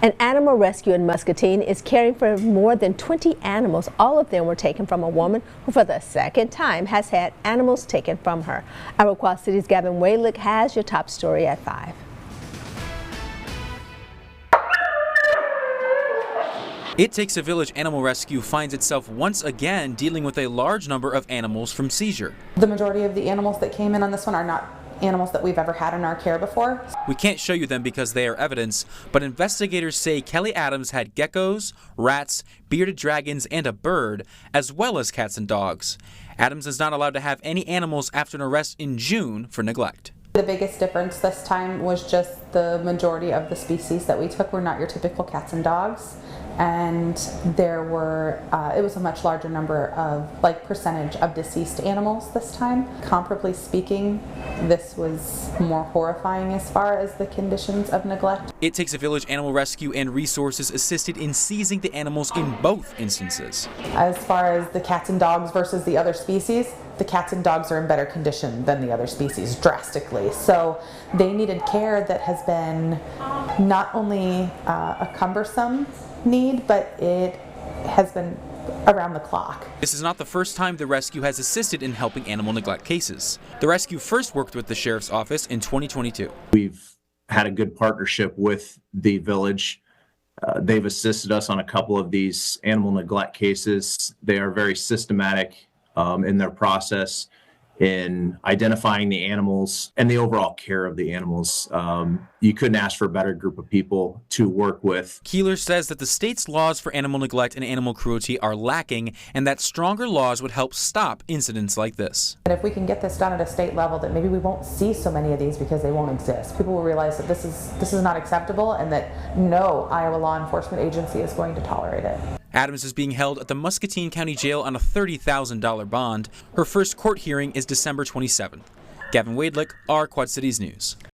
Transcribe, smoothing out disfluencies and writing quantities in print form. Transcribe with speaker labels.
Speaker 1: An animal rescue in Muscatine is caring for more than 20 animals. All of them were taken from a woman who for the second time has had animals taken from her. Our Quad City's Gavin Waylick has your top story at 5.
Speaker 2: It Takes a Village Animal Rescue finds itself once again dealing with a large number of animals from seizure.
Speaker 3: The majority of the animals that came in on this one are not animals that we've ever had in our care before.
Speaker 2: We can't show you them because they are evidence, but investigators say Kelly Adams had geckos, rats, bearded dragons, and a bird, as well as cats and dogs. Adams is not allowed to have any animals after an arrest in June for neglect.
Speaker 3: The biggest difference this time was just the majority of the species that we took were not your typical cats and dogs, and there were it was a much larger number of percentage of deceased animals this time. Comparably speaking, this was more horrifying as far as the conditions of neglect.
Speaker 2: It Takes a Village Animal Rescue and Resources assisted in seizing the animals in both instances.
Speaker 3: As far as the cats and dogs versus the other species, the cats and dogs are in better condition than the other species drastically. So they needed care that has been not only a cumbersome need, but it has been around the clock.
Speaker 2: This is not the first time the rescue has assisted in helping animal neglect cases. The rescue first worked with the sheriff's office in 2022.
Speaker 4: We've had a good partnership with the village. They've assisted us on a couple of these animal neglect cases. They are very systematic in their process in identifying the animals and the overall care of the animals. You couldn't ask for a better group of people to work with.
Speaker 2: Keeler says that the state's laws for animal neglect and animal cruelty are lacking, and that stronger laws would help stop incidents like this.
Speaker 3: And if we can get this done at a state level, that maybe we won't see so many of these because they won't exist. People will realize that this is not acceptable, and that no Iowa law enforcement agency is going to tolerate it.
Speaker 2: Adams is being held at the Muscatine County Jail on a $30,000 bond. Her first court hearing is December 27th. Gavin Waylick, our Quad Cities News.